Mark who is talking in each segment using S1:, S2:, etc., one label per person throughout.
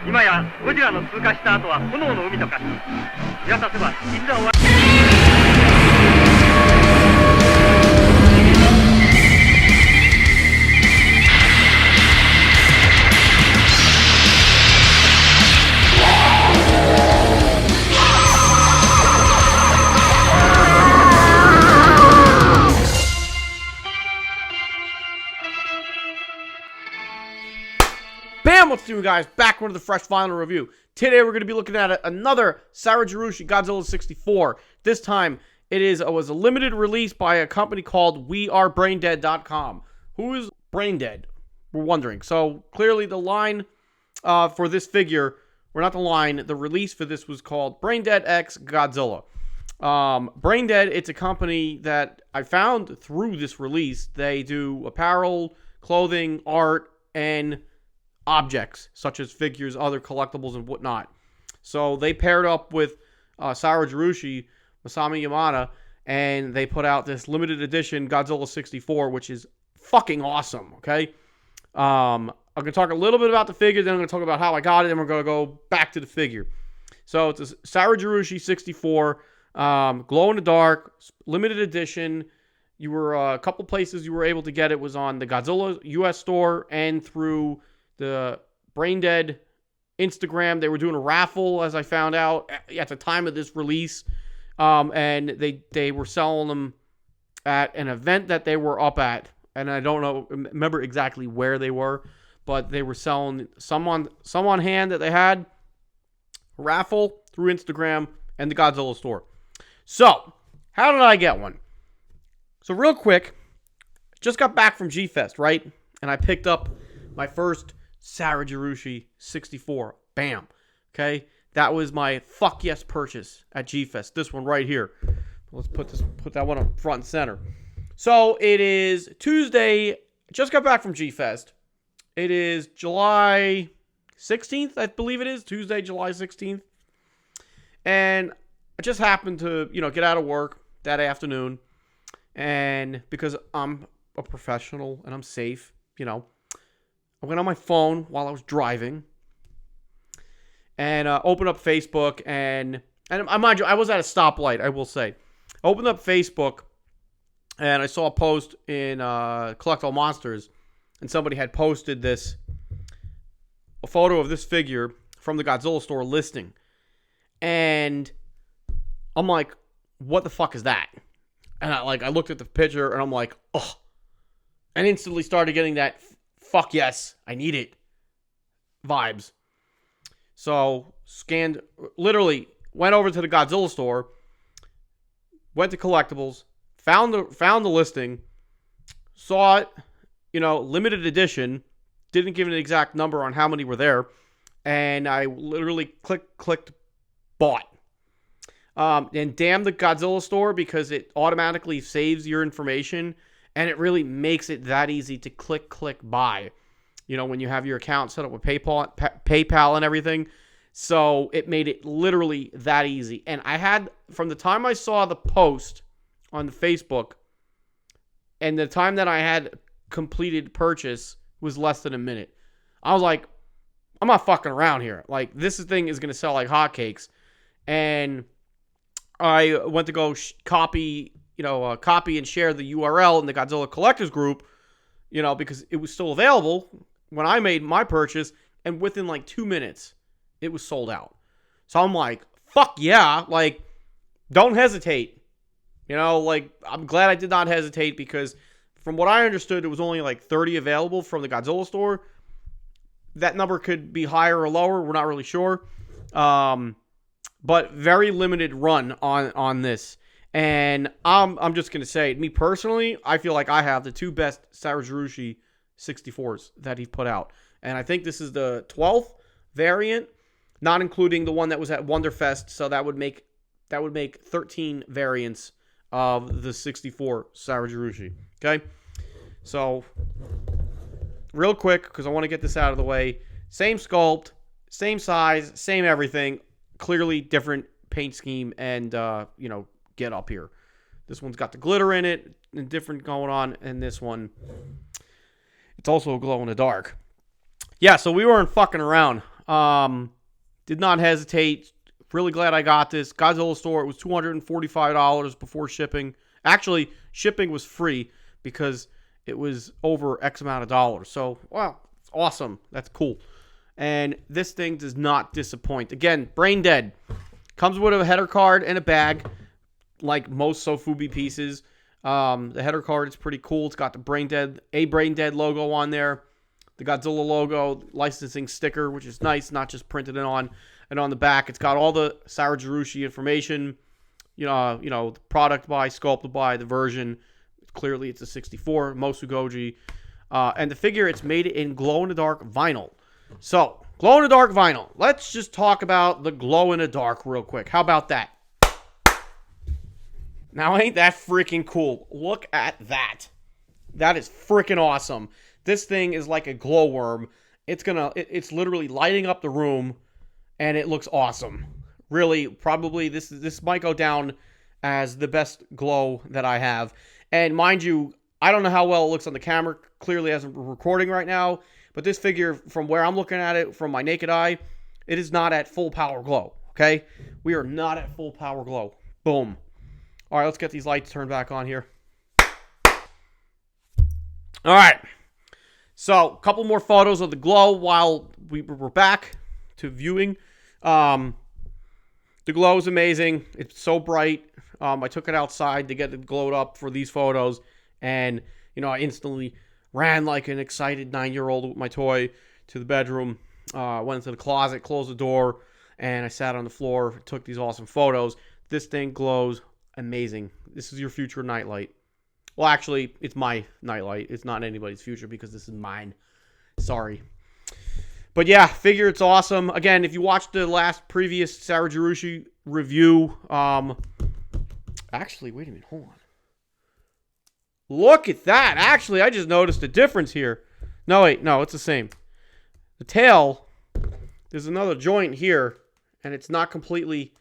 S1: 今やゴジラの通過した後は炎の海と化し、見渡せばいつは終わ
S2: Bam! What's doing, guys? Back with the fresh final review. Today we're going to be looking at another Sarujirushi Godzilla 64. This time it was a limited release by a company called BRAINDEAD.com. Who is Braindead? We're wondering. So clearly the line for this figure, or not the line, the release for this was called BRAINDEAD X Godzilla. Braindead, it's a company that I found through this release. They do apparel, clothing, art, and objects such as figures, other collectibles, and whatnot. So they paired up with Sarujirushi, Masami Yamada, and they put out this limited edition Godzilla 64, which is fucking awesome. Okay, I'm gonna talk a little bit about the figure, then I'm gonna talk about how I got it, and we're gonna go back to the figure. So it's a Sarujirushi 64, glow in the dark, limited edition. You were a couple places you were able to get it was on the Godzilla US store and through the Braindead Instagram. They were doing a raffle, as I found out at the time of this release, and they were selling them at an event that they were up at, and I don't remember exactly where they were, but they were selling some on hand that they had, raffle through Instagram and the Godzilla store. So how did I get one? So real quick, just got back from G-Fest, right? And I picked up my first Sarujirushi 64. Bam. Okay. That was my fuck yes purchase at G-Fest. This one right here. Let's put that one up front and center. So it is Tuesday. Just got back from G-Fest. It is July 16th, I believe it is. Tuesday, July 16th. And I just happened to, get out of work that afternoon. And because I'm a professional and I'm safe, I went on my phone while I was driving and opened up Facebook and mind you, I was at a stoplight, I will say. I opened up Facebook and I saw a post in Collect All Monsters, and somebody had posted a photo of this figure from the Godzilla store listing. And I'm like, what the fuck is that? And I looked at the picture and I'm like, oh, and instantly started getting that fuck yes, I need it vibes. So literally went over to the Godzilla store, went to collectibles, found the listing, saw it, limited edition, didn't give an exact number on how many were there, and I literally clicked bought. And damn the Godzilla store, because it automatically saves your information. And it really makes it that easy to click buy, when you have your account set up with PayPal and everything. So it made it literally that easy. And I had, from the time I saw the post on the Facebook and the time that I had completed purchase was less than a minute. I was like, I'm not fucking around here. Like, this thing is going to sell like hotcakes. And I went to go copy and share the URL in the Godzilla Collectors group, because it was still available when I made my purchase, and within like 2 minutes, it was sold out. So I'm like, fuck yeah, don't hesitate. I'm glad I did not hesitate, because from what I understood, it was only like 30 available from the Godzilla store. That number could be higher or lower, we're not really sure. But very limited run on this. And I'm just going to say, me personally, I feel like I have the two best Sarujirushi 64s that he put out. And I think this is the 12th variant, not including the one that was at Wonderfest. So that would make 13 variants of the 64 Sarujirushi. Okay? So, real quick, because I want to get this out of the way. Same sculpt, same size, same everything. Clearly different paint scheme and, get up here. This one's got the glitter in it and different going on, and this one, it's also a glow in the dark. Yeah, so we weren't fucking around. Did not hesitate. Really glad I got this. Godzilla store, it was $245 before shipping. Actually, shipping was free because it was over X amount of dollars. So, wow, it's awesome. That's cool. And this thing does not disappoint. Again, Brain Dead. Comes with a header card and a bag, like most Sofubi pieces. The header card is pretty cool. It's got the Brain Dead logo on there. The Godzilla logo, licensing sticker, which is nice, not just printed it on. And on the back, it's got all the Sarujirushi information. The product by, sculpted by, the version. Clearly, it's a 64 Mosugoji. And the figure, it's made in glow-in-the-dark vinyl. So, glow-in-the-dark vinyl. Let's just talk about the glow-in-the-dark real quick. How about that? Now, ain't that freaking cool? Look at that. That is freaking awesome. This thing is like a glowworm. It's literally lighting up the room, and it looks awesome. Really, probably this might go down as the best glow that I have. And mind you, I don't know how well it looks on the camera. Clearly, as I'm recording right now, but this figure, from where I'm looking at it, from my naked eye, it is not at full power glow. Okay, we are not at full power glow. Boom. All right, let's get these lights turned back on here. All right. So, a couple more photos of the glow while we're back to viewing. The glow is amazing. It's so bright. I took it outside to get it glowed up for these photos. And, I instantly ran like an excited 9-year-old with my toy to the bedroom. Went into the closet, closed the door, and I sat on the floor, took these awesome photos. This thing glows amazing. This is your future nightlight. Well, actually, it's my nightlight. It's not anybody's future because this is mine. Sorry. But yeah, figure it's awesome. Again, if you watched the previous Sarujirushi review, actually, wait a minute, hold on. Look at that. Actually, I just noticed a difference here. No, wait, no, it's the same. The tail, there's another joint here, and it's not completely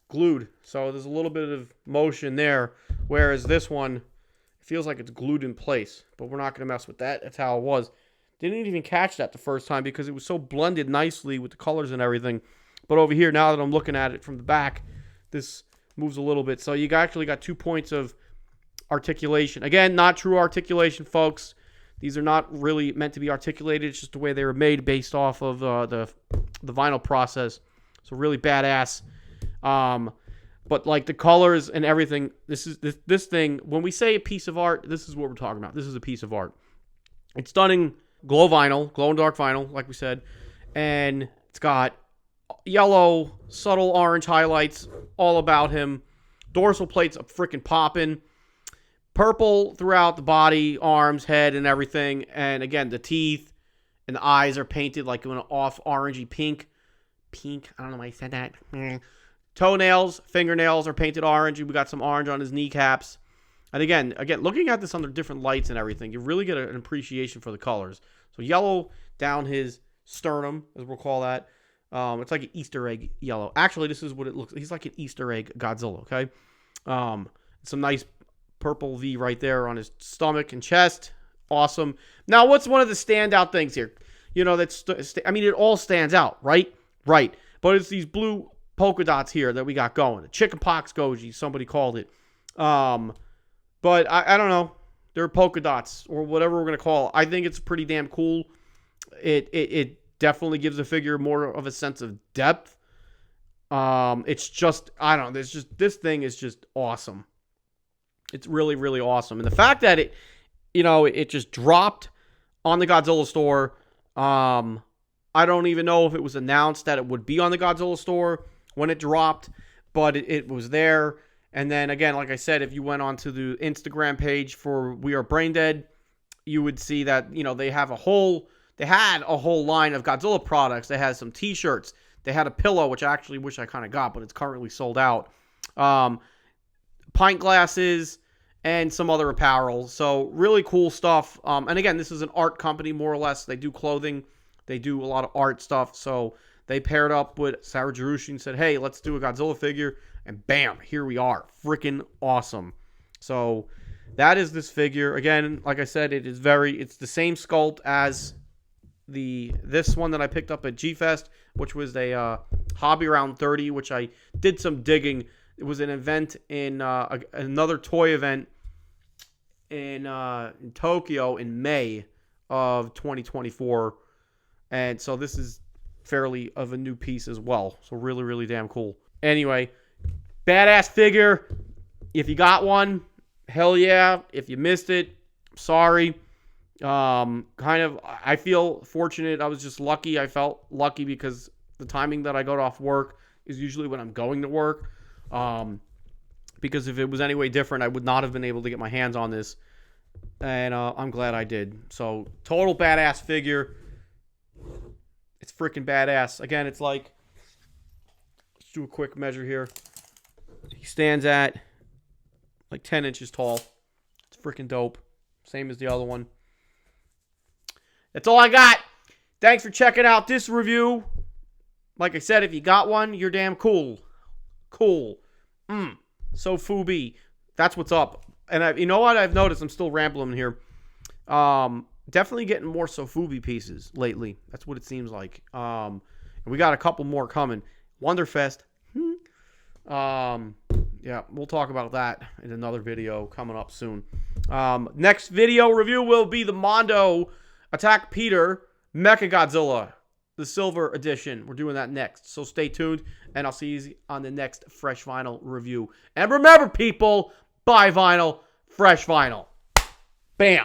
S2: glued. So there's a little bit of motion there, whereas this one feels like it's glued in place. But we're not going to mess with that. That's how it was. Didn't even catch that the first time because it was so blended nicely with the colors and everything. But over here, now that I'm looking at it from the back, this moves a little bit. So you actually got 2 points of articulation. Again, not true articulation, folks. These are not really meant to be articulated. It's just the way they were made based off of the vinyl process. So really badass. But like the colors and everything, this thing, when we say a piece of art, this is what we're talking about. This is a piece of art. It's stunning glow and dark vinyl, like we said. And it's got yellow, subtle orange highlights all about him. Dorsal plates are freaking popping. Purple throughout the body, arms, head, and everything. And again, the teeth and the eyes are painted like an off orangey pink. Pink, I don't know why I said that. Toenails, fingernails are painted orange. We got some orange on his kneecaps. And again, looking at this under different lights and everything, you really get an appreciation for the colors. So yellow down his sternum, as we'll call that. It's like an Easter egg yellow. Actually, this is what it looks like. He's like an Easter egg Godzilla, okay? Some nice purple V right there on his stomach and chest. Awesome. Now, what's one of the standout things here? It all stands out, right? Right. But it's these blue polka dots here that we got going. The chickenpox goji, somebody called it. But I don't know. They're polka dots or whatever we're going to call it. I think it's pretty damn cool. It definitely gives the figure more of a sense of depth. It's just, I don't know. This thing is just awesome. It's really, really awesome. And the fact that it just dropped on the Godzilla store. I don't even know if it was announced that it would be on the Godzilla store when it dropped, but it was there. And then again, like I said, if you went onto the Instagram page for We Are Braindead, you would see that, they had a whole line of Godzilla products. They had some t-shirts. They had a pillow, which I actually wish I kind of got, but it's currently sold out. Pint glasses, and some other apparel. So really cool stuff. And again, this is an art company, more or less. They do clothing. They do a lot of art stuff. So they paired up with Sarujirushi and said, hey, let's do a Godzilla figure. And bam, here we are. Freaking awesome. So that is this figure. Again, like I said, it's the same sculpt as this one that I picked up at G-Fest, which was a Hobby Round 30, which I did some digging. It was an event in another toy event in Tokyo in May of 2024. And so this is fairly of a new piece as well. So really, really damn cool. Anyway, badass figure. If you got one, hell yeah. If you missed it, sorry. I feel fortunate. I was just lucky. I felt lucky because the timing that I got off work is usually when I'm going to work. Because if it was any way different, I would not have been able to get my hands on this. And I'm glad I did. So, total badass figure. It's freaking badass. Again, it's like, let's do a quick measure here. He stands at like 10 inches tall. It's freaking dope. Same as the other one. That's all I got. Thanks for checking out this review. Like I said, if you got one, you're damn cool. Cool. So Fubi. That's what's up. And you know what I've noticed? I'm still rambling here. Definitely getting more Sofubi pieces lately. That's what it seems like. And we got a couple more coming. Wonderfest. Yeah, we'll talk about that in another video coming up soon. Next video review will be the Mondo Attack Peter Mecha Godzilla, the Silver Edition. We're doing that next. So stay tuned, and I'll see you on the next Fresh Vinyl review. And remember, people, buy vinyl, fresh vinyl. Bam.